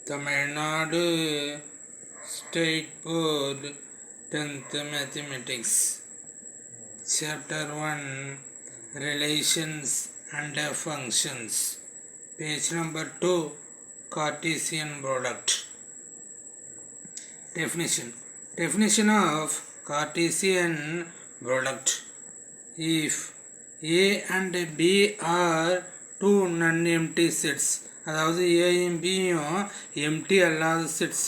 Tamil Nadu State Board 10th Mathematics Chapter 1 Relations and Functions Page number 2 Cartesian Product Definition of Cartesian product. If A and B are two non-empty sets, அதாவது ஏயும் பியும் empty அல்லாத sets,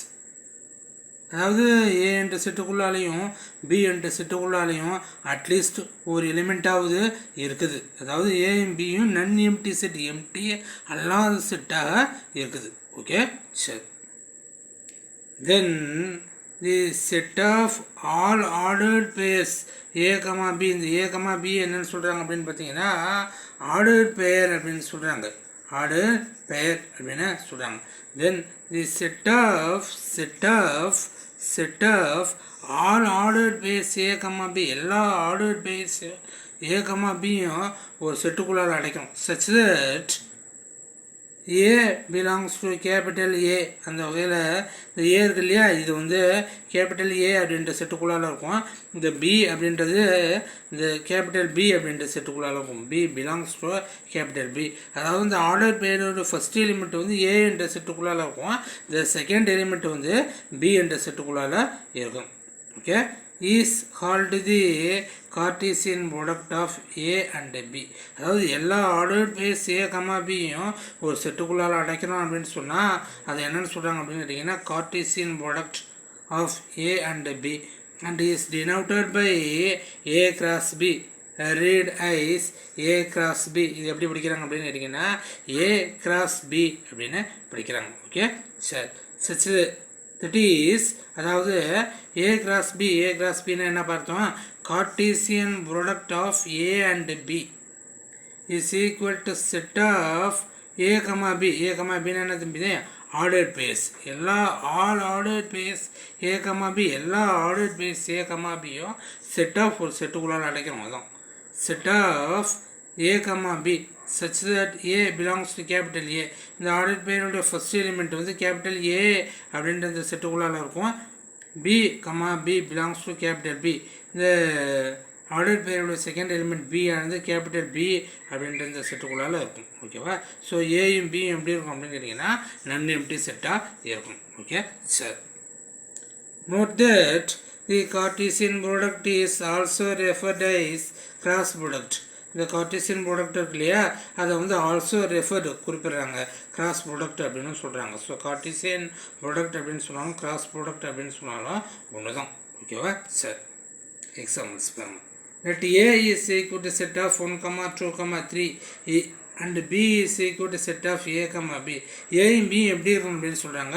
அதாவது ஏ என்ற செட்டுக்குள்ளாலையும் B என்ற செட்டுக்குள்ளாலையும் at least ஒரு எலிமெண்ட்டாவது இருக்குது. அதாவது ஏயும் பியும் நன் எம்டி செட், எம்டி அல்லாத செட்டாக இருக்குது. ஓகே, சரி. Then the set of all ordered pairs A comma B. இந்த ஏ கமா பி என்னன்னு சொல்கிறாங்க அப்படின்னு பார்த்தீங்கன்னா ஆர்டர்ட் பேர் அப்படின்னு சொல்கிறாங்க. ஆர்டர் பெயர் அப்படின்னு சொல்கிறாங்க. Then the set of all ordered pairs A comma B, எல்லா ஆர்டர்ட் பேஸ் ஏ கமா பியும் ஒரு செட்டுக்குள்ளால் அடைக்கணும். Such that A belongs to capital A. அந்த வகையில் இந்த ஏ இருக்கு இல்லையா, இது வந்து கேபிட்டல் ஏ அப்படின்ற செட்டுக்குள்ளால் இருக்கும். இந்த பி அப்படின்றது இந்த கேபிட்டல் பி அப்படின்ற செட்டுக்குள்ளால் இருக்கும். B belongs to capital B. அதாவது இந்த ஆர்டர் பேரோட ஃபஸ்ட் எலிமெண்ட் வந்து ஏ என்ற செட்டுக்குள்ளால் இருக்கும். இந்த செகண்ட் எலிமெண்ட் வந்து பி என்ற செட்டுக்குள்ளால் இருக்கும். Okay, is called the Cartesian product of A and B. அதாவது எல்லா ஆர்டர்ட் பேஸ் ஏ கமா பியும் ஒரு செட்டுக்குள்ளால் அடைக்கணும் அப்படின்னு சொன்னால் அது என்னென்னு சொல்கிறாங்க அப்படின்னு கேட்டிங்கன்னா Cartesian product of A and B and is denoted by A cross B. Read as A cross B. இது எப்படி படிக்கிறாங்க அப்படின்னு கேட்டிங்கன்னா ஏ கிராஸ் பி அப்படின்னு படிக்கிறாங்க. ஓகே, சரி. சச்சு தட் இஸ், அதாவது A cross B. A cross பின்னா என்ன பார்த்தோம்? Cartesian product of A and B is equal to set of A comma B. A comma பின்னா என்ன தம்பி? Ordered pairs. எல்லா all ordered pairs A comma B, எல்லா ordered pairs A comma பியும் set of ஒரு செட்டுக்குள்ளால் அடைக்கிறோம். அதுதான் set of A comma B such that A belongs to capital A. இந்த ஆர்டர் பேரோட ஃபர்ஸ்ட் எலிமெண்ட் வந்து கேபிட்டல் ஏ அப்படின்ற இந்த செட்டுக்குள்ளால் இருக்கும். B comma B belongs to capital B. இந்த ஆர்டர் பேரோட செகண்ட் எலிமெண்ட் பி ஆனது கேபிட்டல் பி அப்படின்ற இந்த செட்டுக்குள்ளால் இருக்கும். ஓகேவா? ஸோ ஏயும் பியும் எப்படி இருக்கும் அப்படின்னு கேட்டிங்கன்னா நன் எம்டி செட்டாக இருக்கும். Okay, sir. Note that the Cartesian product is also referred as cross product. இந்த கார்டீசியன் ப்ராடக்ட் இருக்கு இல்லையா, அதை வந்து ஆல்சோ ரெஃபர்டு குறிப்பிட்றாங்க கிராஸ் ப்ராடக்ட் அப்படின்னு சொல்கிறாங்க. ஸோ கார்டீசியன் ப்ராடக்ட் அப்படின்னு சொன்னாலும் கிராஸ் ப்ராடக்ட் அப்படின்னு சொன்னாலும் ஒன்று தான். ஓகேவா? சரி, எக்ஸாம்பிள்ஸ் பாருங்க. Let A is equal to set of 1, 2, 3 and B is equal to set of A comma B. ஏயும் பி எப்படி இருக்கணும் அப்படின்னு சொல்கிறாங்க?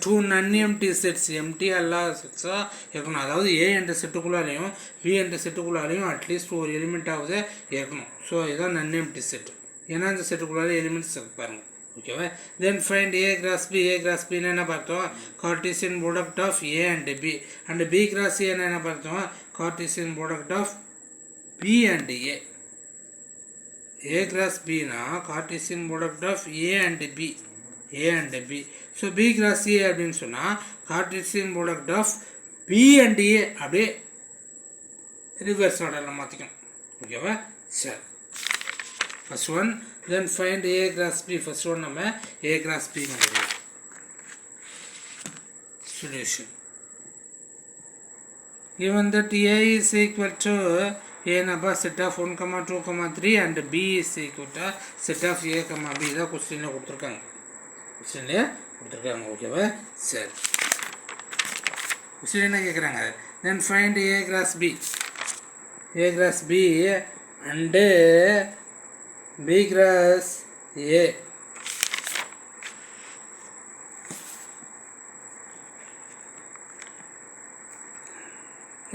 Two non empty sets, empty அல்லாத செட்ஸாக இருக்கணும். அதாவது ஏ என்ற செட்டுக்குள்ளாலையும் பி என்ற செட்டுக்குள்ளாலையும் அட்லீஸ்ட் ஒரு எலிமெண்ட்டாவது இருக்கணும். ஸோ இதுதான் நன் எம்டி செட். ஏன்னா இந்த செட்டுக்குள்ளாலே எலிமெண்ட்ஸ் பாருங்கள். ஓகேவா? Then find A cross B. A cross பின்னு என்ன பார்த்தோம்? Cartesian product of A and B. And B cross ஏன்னு என்ன பார்த்தோம்? Cartesian product of B and A. A cross B na Cartesian product of A and B. A and B. So B cross A அப்படின்னு சொன்னால் Cartesian product of B and A அப்படியே reverse ஆர்டரில் மாற்றிக்கணும். ஓகேவா? சரி, first one. Then find A cross B. First one நம்ம A cross B கண்டுபிடிக்கலாம். Solution. Given that A is equal to A number set of 1, 2, 3 and B is equal to set of A, B. இதான் கொஸ்டினில் கொடுத்துருக்காங்க. ஓகேவா? சரி, question என்ன கேட்குறாங்க? Then find A cross B. A cross B and B cross A.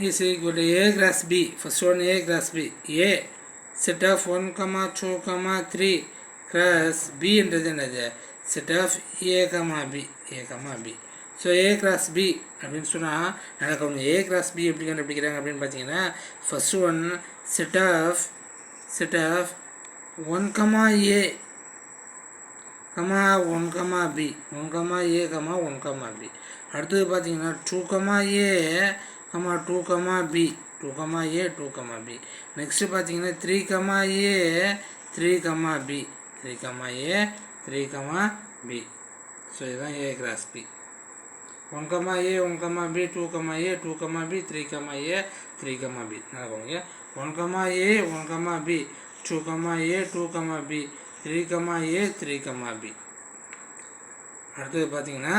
is equal to A cross B. First one A cross B. A set of 1, 2, 3 cross B என்றது என்னது? set of A, B. A, B. So A cross B அப்படின்னு சொன்னால் எனக்கு A cross B எப்படி கண்டுபிடிக்கிறாங்க அப்படின்னு பார்த்தீங்கன்னா first one set of 1, A comma 1 comma B 1 comma A comma 1 comma B. அடுத்தது பார்த்தீங்கன்னா 2 comma A comma 2 comma B 2 comma A 2 comma B. Next பார்த்தீங்கன்னா 3 comma A 3 comma B 3 comma A 3 comma B. So இதுதான் A cross B. 1 comma A 1 comma B 2 comma A 2 comma B 3 comma A 3 comma B. நடக்குங்க 1 comma A 1 comma B 2 comma A 2 comma B 3 comma A 3 comma B. அடுத்தது பார்த்தீங்கன்னா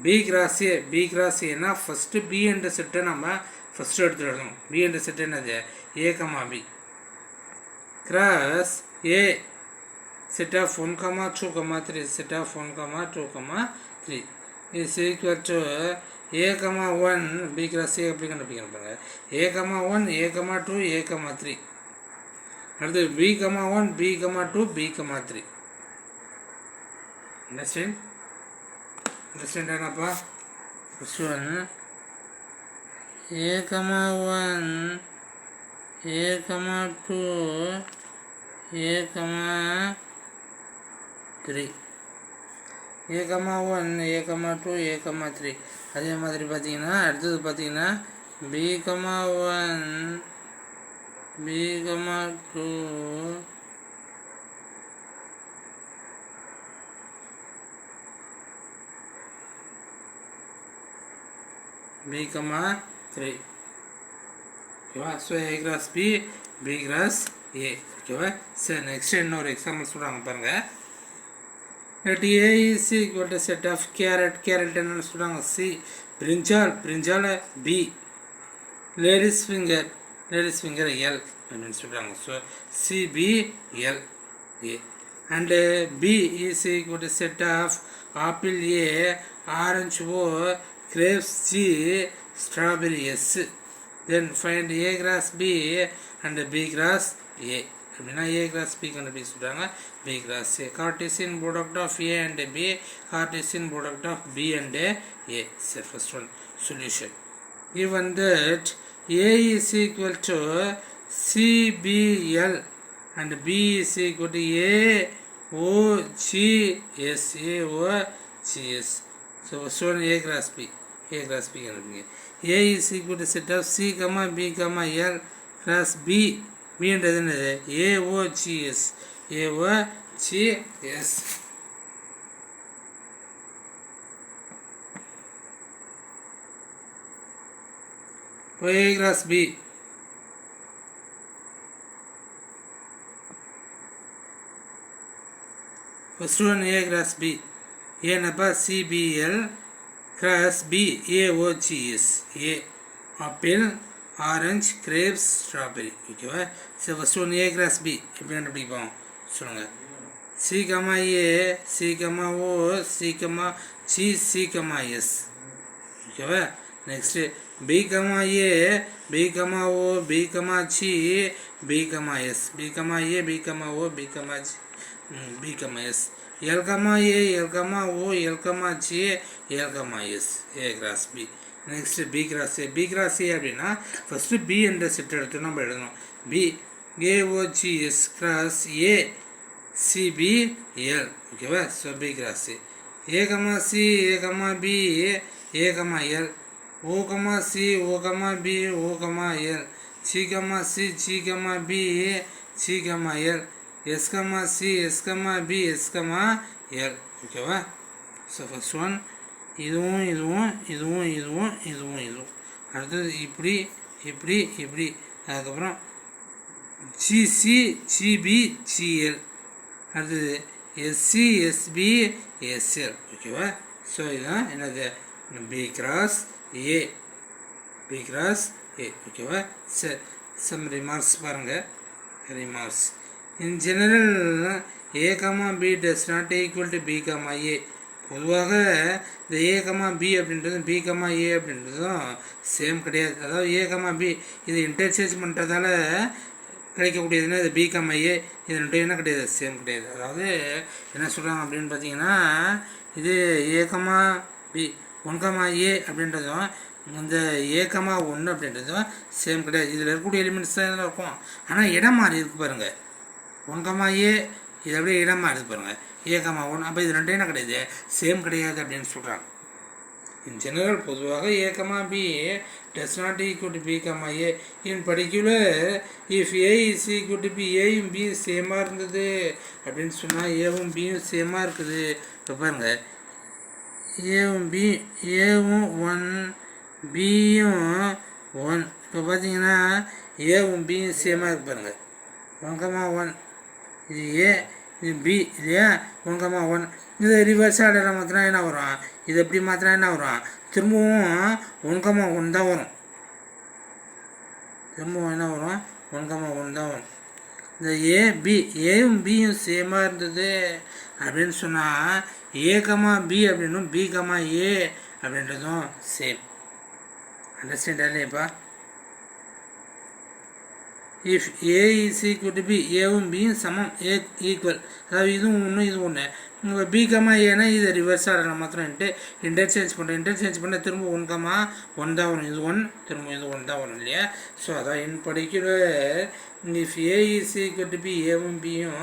B cross ஏன்னா first B என்ற செட்டை நம்ம first எடுத்து எழுதணும். B என்ற செட் என்னது A comma B cross A set of 1 comma 2 comma 3 set of 1 comma 2 comma 3 is equal to A comma 1 B cross A எப்படி கண்டுபிடிக்கணும் பாருங்க. A comma 1 A comma 2 A comma 3. அடுத்து B comma 1 B comma 2 B comma 3. Understand என்னப்பா? First one A comma 1 A comma 2 A comma 3 A comma 1 A comma 2 A comma 3. அதே மாதிரி பார்த்தீங்கன்னா அடுத்தது பார்த்தீங்கன்னா B comma 1 B comma 2 B comma 3. ஓகேவா? So A cross B B cross A. ஓகேவா? சரி next இன்னொரு எக்ஸாம்பிள் சொல்கிறாங்க பாருங்கள். let A is equal to set of carrot என்னன்னு சொல்கிறாங்க. C brinjal B lady's finger L அப்படின்னு சொல்கிறாங்க. So C B L A and B is equal to set of apple A orange O grapes G strawberry S. Then find A cross B and B cross A. அப்படின்னா A cross B கண்டுபிடிக்க சொல்கிறாங்க. B cross A. Cartesian product of A and B. Cartesian product of B and A. So first one solution. Given that A is equal to CBL and B is equal to AOGS. So first one A cross B. A cross B கண்டுபிடிங்க. A is equal to set of C, B, L cross B. B என்றது என்னது AOGS. இப்போ A cross B. First one A cross B. A என்னப்பா CBL cross B AOGS. A apple orange grapes strawberry. ஓகேவா? So first one A cross B எப்படி கண்டுபிடிப்போம் சொல்லுங்கள். C comma A C comma O C comma G C comma S. ஓகேவா? Next B comma A B comma O B comma G B comma S B comma A B comma O B comma G B comma S. L comma A L comma O L comma G L comma S. A cross B. Next B cross A. B cross A அப்படின்னா first B என்ற set எடுத்து நம்ம எழுதணும். B AOGS cross A CB L. ஓகேவா? So B cross A. A comma C A comma B A comma L O comma C O comma B O comma L C comma C G comma B C comma L S comma C S comma B S comma L. ஓகேவா? So first one இதுவும் அடுத்தது இப்படி அதுக்கப்புறம் GC GB GL அடுத்தது SC SB SL. ஓகேவா? So இதுதான் என்னது B cross A. ஓகேவா? சரி சம் ரிமார்க்ஸ் பாருங்கள். Remarks in general A comma B does not equal to B comma A. பொதுவாக இந்த A comma B அப்படின்றதும் B comma A அப்படின்றதும் சேம் கிடையாது. அதாவது A comma B இது இன்டர்சேஞ்ச் பண்ணுறதால கிடைக்கக்கூடியதுன்னா இது B comma A இது ரெண்டும் என்ன கிடையாது சேம் கிடையாது. அதாவது என்ன சொல்கிறாங்க அப்படின்னு பார்த்தீங்கன்னா இது A comma B 1 comma A அப்படின்றதும் இந்த A comma 1 அப்படின்றதும் சேம் கிடையாது. இதில் இருக்கக்கூடிய எலிமெண்ட்ஸ் தான் இதில் இருக்கும். ஆனால் இடம் மாறி இருக்கு பாருங்கள். 1 comma A இது அப்படியே இடமா இருக்குது பாருங்கள் ஏ கமா ஒன். அப்போ இது ரெண்டும் என்ன கிடையாது, சேம் கிடையாது அப்படின்னு சொல்கிறாங்க. இன் ஜெனரல் பொதுவாக A comma B does not equal to B comma A. In particular if A is equal to B, ஏயும் பியும் சேமாக இருந்தது அப்படின்னு சொன்னால் ஏவும் பியும் சேமாக இருக்குது. இப்போ பாருங்கள் ஏவும் பி, ஏவும் ஒன் பியும் ஒன். இப்போ பார்த்தீங்கன்னா ஏவும் பியும் சேமாக இருக்கு பாருங்கள் 1,1. இது ஏ இது பி இல்லையா 1,1. இது ரிவர்ஸ் ஆர்டரில் மாற்றினா என்ன வரும், இது எப்படி மாற்றினா என்ன வரும், திரும்பவும் 1,1 தான் வரும். திரும்பவும் என்ன வரும் 1,1 தான் வரும். இந்த ஏ பி, ஏயும் பியும் சேமாக இருந்தது அப்படின்னு சொன்னால் ஏ கமா பி அப்படின்னும் பி கமா ஏ அப்படின்றதும் சேம். அண்டர்ஸ்டாண்ட் இல்லையாப்பா? If A is equal to B, ஏவும் பியும் சமம், ஏ ஈக்குவல், அதாவது இதுவும் ஒன்று இது ஒன்று. இப்போ பி கமா ஏன்னா இதை ரிவர்ஸ் ஆடலாம் மாத்திரம்ட்டு இன்டர்சேஞ்ச் பண்ணுறேன். இன்டர்சேஞ்ச் பண்ணால் திரும்ப 1,1 தான் வரும். இது 1 திரும்ப இது 1 தான் வரும் இல்லையா? ஸோ அதான் in particular if A is equal to B, ஏவும் பியும்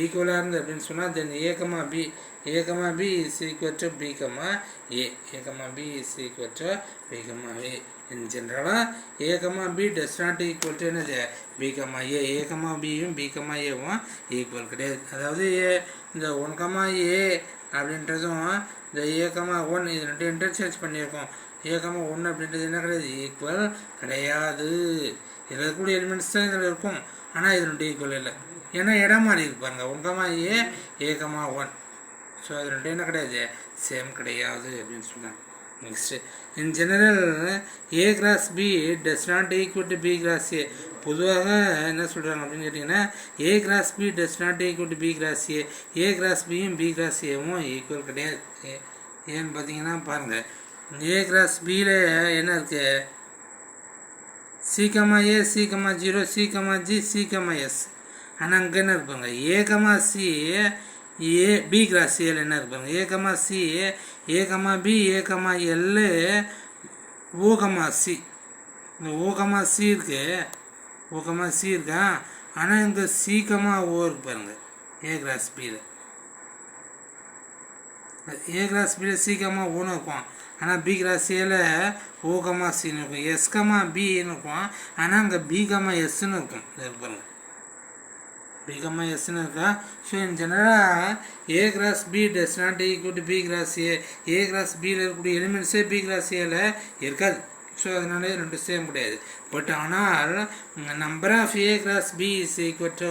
ஈக்குவலாக இருந்தது அப்படின்னு சொன்னால் then A comma B, A comma B is equal to B comma A, A comma B is equal to B comma A. In ஜென்ரலாக A comma B does not equal to என்னது B comma A. A comma பியும் B comma ஏவும் equal கிடையாது. அதாவது இந்த 1 comma A அப்படின்றதும் இந்த A comma one இது ரெண்டு இன்டர்சேஞ்ச் பண்ணியிருக்கோம். ஏ கமா ஒன்று அப்படின்றது என்ன கிடையாது, ஈக்குவல் கிடையாது. இதில் இருக்கக்கூடிய எலிமெண்ட்ஸ் தான் இதில் இருக்கும், ஆனால் இது ரெண்டு ஈக்குவல் இல்லை. ஏன்னா இடம் மாறி இருப்பாங்க 1 comma A, A comma one. So அது ரெண்டு என்ன கிடையாது, சேம் கிடையாது அப்படின்னு சொன்னாங்க. Next in general A cross B does not equal to B cross A. பொதுவாக என்ன சொல்கிறாங்க அப்படின்னு கேட்டிங்கன்னா A cross B does not equal to B cross A. A cross பியும் பி கிராஸ் ஏவும் ஈக்குவல் கிடையாது. ஏன்னு பார்த்தீங்கன்னா பாருங்கள் ஏ கிராஸ் பியில் என்ன இருக்குது, C comma A, C comma 0, C comma G, C comma S. ஆனால் அங்கே என்ன இருப்பாங்க A comma C, A B cross ஏல என்ன இருப்பாங்க A comma C, A comma B, A comma L, O comma C. இந்த ஓ கமா சி இருக்கு, ஓ comma C இருக்கா. ஆனால் இங்கே சி கமா ஓ இருக்கு பாருங்க ஏ கிராஸ் பியில். ஏ கிராஸ் பியில் சி கமா ஓன்னு இருக்கும், ஆனால் பி கிராஸ் ஏல ஓ கமா சின்னு இருக்கும். எஸ் கமா பின்னு இருக்கும், ஆனால் அங்கே பி கமா எஸ்ன்னு இருக்கும். இது பாருங்க பி கமா எஸ்ன்னு இருக்கா. ஸோ இன் ஜெனரலாக A cross B does not equal to B cross A. A cross பியில் இருக்கக்கூடிய எலிமெண்ட்ஸே பி கிராஸ் ஏல இருக்காது. ஸோ அதனால ரெண்டு சேம் கிடையாது. பட் ஆனால் number of A cross B is equal to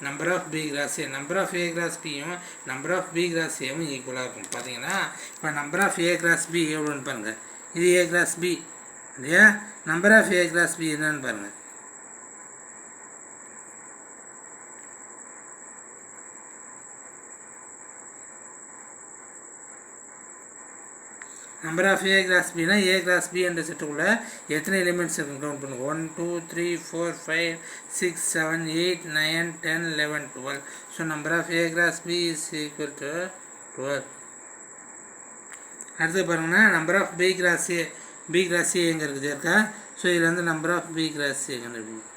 number of B cross A. Number of A cross பியும் number of B cross ஏவும் ஈக்குவலாக இருக்கும். பார்த்தீங்கன்னா இப்போ number of A cross B எவ்வளோன்னு பாருங்கள், இது ஏ கிராஸ் பி இல்லையா. Number of A cross B என்னன்னு பாருங்கள், நம்பர் ஆஃப் ஏ கிராஸ் பினா ஏ கிராஸ் பி என்ற செட்டுக்குள்ளே எத்தனை எலிமெண்ட்ஸ் இருக்குன்னு கவுண்ட் பண்ணுங்க. 1 2 3 4 5 6 7 8 9 10 11 12. So number of A cross B is equal to 12. அடுத்து பாருங்கன்னா number of B cross A. B cross A எங்கே இருக்குது இருக்கா. ஸோ இதில் வந்து number of B cross A எங்கே இருக்குது.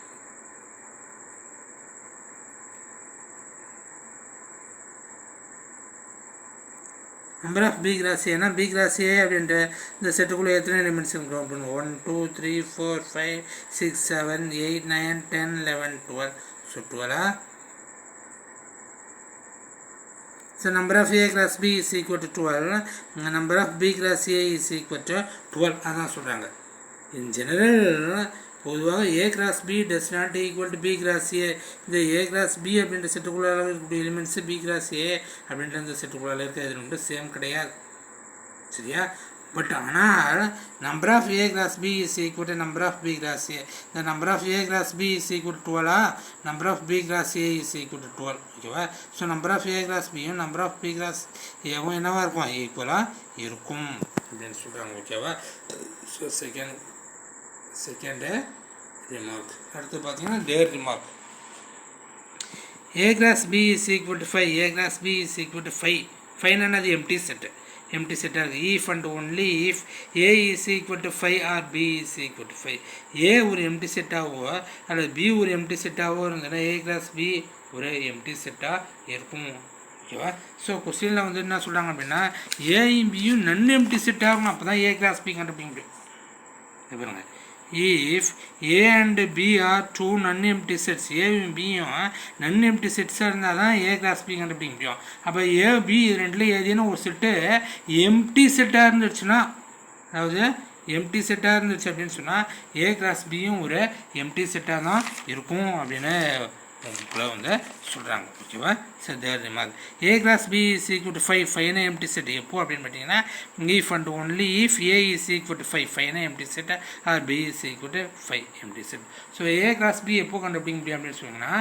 நம்பர் ஆஃப் பி கிராஸ் ஏன்னா பி கிராஸ் ஏ அப்படின்ற இந்த செட்டுக்குள்ளே எத்தனை எலிமெண்ட்ஸ் கவுண்ட் பண்ணுவோம். 1 2 3 4 5 6 7 8 9 10 11 12. So 12. So number of A cross B is equal to 12. Number of B cross A is equal to 12. அதான் சொல்கிறாங்க. In general பொதுவாக A cross B does not equal to B cross A. இந்த A cross B அப்படின்ற செட்டுக்குள்ளால் இருக்கக்கூடிய elements B cross A அப்படின்ற அந்த செட்டுக்குள்ளால் இருக்க இது ரெண்டும் சேம் கிடையாது. சரியா. பட் ஆனால் number of A cross B is equal to number of B cross A. இந்த number of A cross B is equal to 12. Number of B cross A is equal to 12. ஓகேவா. So number of A cross பியும் number of B cross ஏவும் என்னவாக இருக்கும், ஈக்குவலாக இருக்கும் அப்படின்னு சொல்கிறாங்க. ஓகேவா. So second remark. அடுத்து பார்த்தீங்கன்னா third remark. A cross B is equal to 5. A cross B is equal to 5. 5 அது எம்டி செட்டு. எம்டி செட்டாக இருக்குது. If and only if A is equal to 5 or B is equal to 5. A ஒரு empty செட்டாகவோ அல்லது B ஒரு empty செட்டாகவோ இருந்ததுன்னா A cross B ஒரு எம்டி செட்டாக இருக்கும். ஓகேவா? ஸோ கொஸ்டினில் வந்து என்ன சொல்கிறாங்க அப்படின்னா ஏயும் பியும் நன் எம்டி செட்டாக இருக்கணும், அப்போ தான் ஏ கிராஸ் பி கண்டுபிடிக்க முடியும். பாருங்க, if A and B are two non empty sets, ஏயும் பியும் நன் எம்டி செட்ஸாக இருந்தால் தான் ஏ கிராஸ் பி கண்டுபிடிக்க முடியும். அப்போ ஏ பி ரெண்டில் ஏதேனும் ஒரு செட்டு எம்டி செட்டாக இருந்துச்சுன்னா, அதாவது எம்டி செட்டாக இருந்துச்சு அப்படின்னு சொன்னால் ஏ கிராஸ் பியும் ஒரு எம்டி செட்டாக தான் இருக்கும் அப்படின்னு உங்களுக்குள்ள வந்து சொல்கிறாங்க. ஓகேவா? So there remark A cross B is equal to 5, 5 empty set எப்போ அப்படின்னு பார்த்தீங்கன்னா if and only if A is equal to 5, 5 empty set or B is equal to 5 empty set. So A cross B எப்போ கண்டுபிடிக்க முடியும் அப்படின்னு சொன்னீங்கன்னா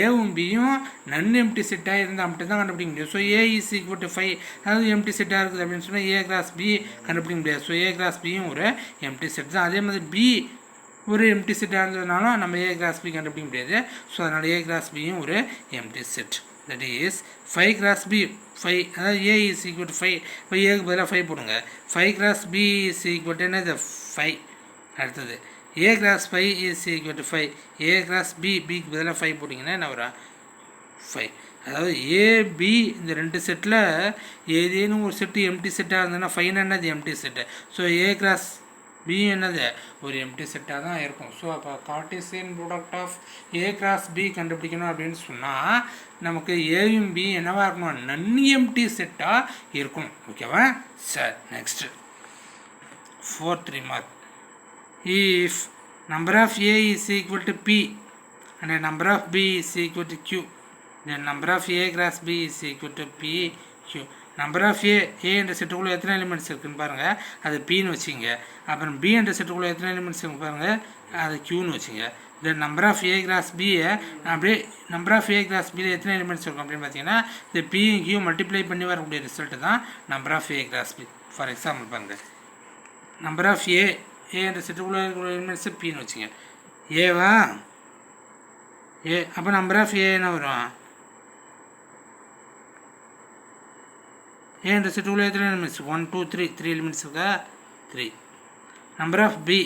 ஏவும் பியும் நன் எம்டி செட்டாக இருந்தால் மட்டும் தான் கண்டுபிடிக்க முடியும். So A is equal to 5, அதாவது எம்டி செட்டாக இருக்குது அப்படின்னு சொன்னால் ஏ கிராஸ் பி கண்டுபிடிக்க முடியாது. ஸோ ஏ கிராஸ் பியும் ஒரு எம்டி செட் தான். அதே மாதிரி பி ஒரு எம்டி செட்டாக இருந்ததுனாலும் நம்ம ஏ கிராஸ் பி கண்டுபிடிக்க முடியாது. ஸோ அதனால் ஏ கிராஸ் பியும் ஒரு empty set. That is 5 cross B 5, அதாவது ஏ இஸ் ஈக்குவல் டு 5, இப்போ ஏக்கு பதிலாக 5 போடுங்க. 5 cross B is equal to என்னது 5. அடுத்தது A cross 5 is equal to 5, A cross B, பிக்கு பதிலாக 5 போட்டிங்கன்னா என்ன வரும் 5. அதாவது ஏபி இந்த ரெண்டு செட்டில் ஏதேனும் ஒரு செட்டு எம்டி செட்டாக இருந்ததுன்னா 5 என்னது empty set. So A cross B என்னது ஒரு எம்டி செட்டாக தான் இருக்கும். ஸோ அப்போ Cartesian product of A cross B கண்டுபிடிக்கணும் அப்படின்னு சொன்னால் நமக்கு ஏயும் பி என்னவா இருக்கணும், நன் எம்டி செட்டாக இருக்கணும். ஓகேவா? Sir next 4th remark, if number of A is equal to P and number of B is equal to Q, then number of A cross B is equal to P Q. Number of A என்ற செட்டுக்குள்ளே எத்தனை elements இருக்குதுன்னு பாருங்கள், அது பின்னு வச்சுங்க. அப்புறம் B என்ற செட்டுக்குள்ளே எத்தனை எலிமெண்ட்ஸ் இருக்குன்னு பாருங்கள், அது கியூன்னு வச்சுங்க. Then number of A cross பியை அப்படியே நம்பர் ஆஃப் ஏ கிராஸ் பியில் எத்தனை எலிமெண்ட்ஸ் இருக்கும் அப்படின்னு பார்த்தீங்கன்னா இந்த பியும் கியூ மல்டிப்ளை பண்ணி வரக்கூடிய ரிசல்ட்டு தான் number of A cross B. For example பாருங்கள், நம்பர் ஆஃப் ஏ என்ற செட்டுக்குள்ளே இருக்கிற எலிமெண்ட்ஸு பின்னு வச்சுங்க. ஏவா ஏ, அப்போ நம்பர் ஆஃப் ஏ என்ன வரும், ஏ என்ற செட்டுக்குள்ளே எத்தனை எலிமெண்ட்ஸ் 1 2 3, 3 எலிமெண்ட்ஸ் இருக்கா 3. Number of B,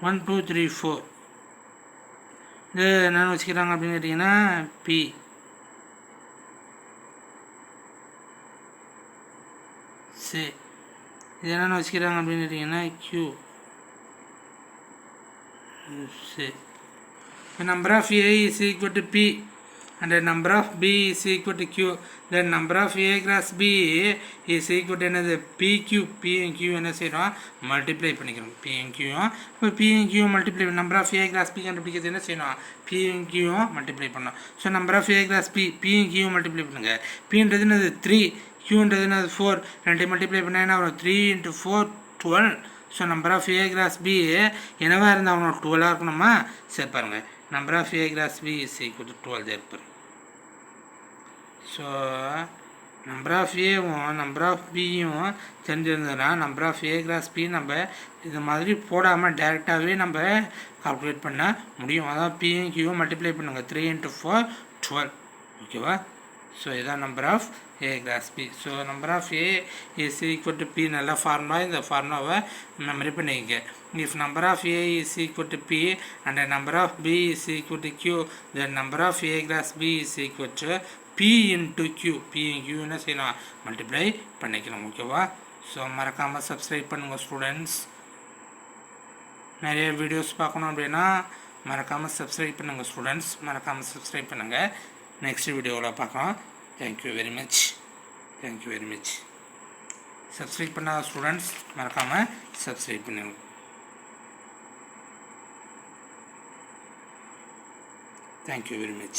one two three four. இது என்னென்னு வச்சுக்கிறாங்க அப்படின்னு கேட்டிங்கன்னா பி. சி இது என்னென்னு வச்சுக்கிறாங்க அப்படின்னு கேட்டிங்கன்னா Q. C number of A is equal to P and the number of B is equal to Q, then number of A cross B is equal to another PQ. P and Q என்ன செய்யணும், multiply பண்ணிக்கிறோம். P and Q இப்போ P and Q multiply number of A cross P கண்டுபிடிக்கிறது என்ன செய்யணும், P and Q multiply பண்ணணும். So number of A cross P, P and Q multiply பண்ணுங்க. Pன்றது என்னது 3, Qன்றது என்னது 4, ரெண்டு மல்டிப்ளை பண்ணால் என்ன வரும் 3 × 4 12. So number of A cross B என்னவா இருந்தால் அவனோட 12 இருக்கணுமா. சரி பாருங்கள், number of A cross B is equal to 12 therefore. So number of A number of B தெரிஞ்சிருந்ததுன்னா number of A cross B நம்ம இது மாதிரி போடாமல் டேரெக்டாகவே நம்ம கால்குலேட் பண்ண முடியும். அதாவது P and Q மல்டிப்ளை பண்ணுங்கள் 3 × 4 12. ஓகேவா? ஸோ இதான் number of A cross B. So number of A is equal to P நல்ல ஃபார்முலா. இந்த ஃபார்முலாவை மெமரி பண்ணிக்க. If number of A is equal to P and the number of B is equal to Q, then number of A cross B is equal to P into Q. P and Q என்ன செய்யணும், multiply பண்ணிக்கணும். ஓகேவா? So மறக்காமல் subscribe பண்ணுங்கள் students. நிறைய videos பார்க்கணும் அப்படின்னா மறக்காமல் சப்ஸ்கிரைப் பண்ணுங்கள் ஸ்டூடெண்ட்ஸ். மறக்காமல் சப்ஸ்கிரைப் பண்ணுங்கள். நெக்ஸ்ட் வீடியோவில் பார்க்கலாம். Thank you very much. Thank you very much. Subscribe பண்ணாத ஸ்டூடெண்ட்ஸ் மறக்காமல் சப்ஸ்கிரைப் பண்ணுங்கள். Thank you very much.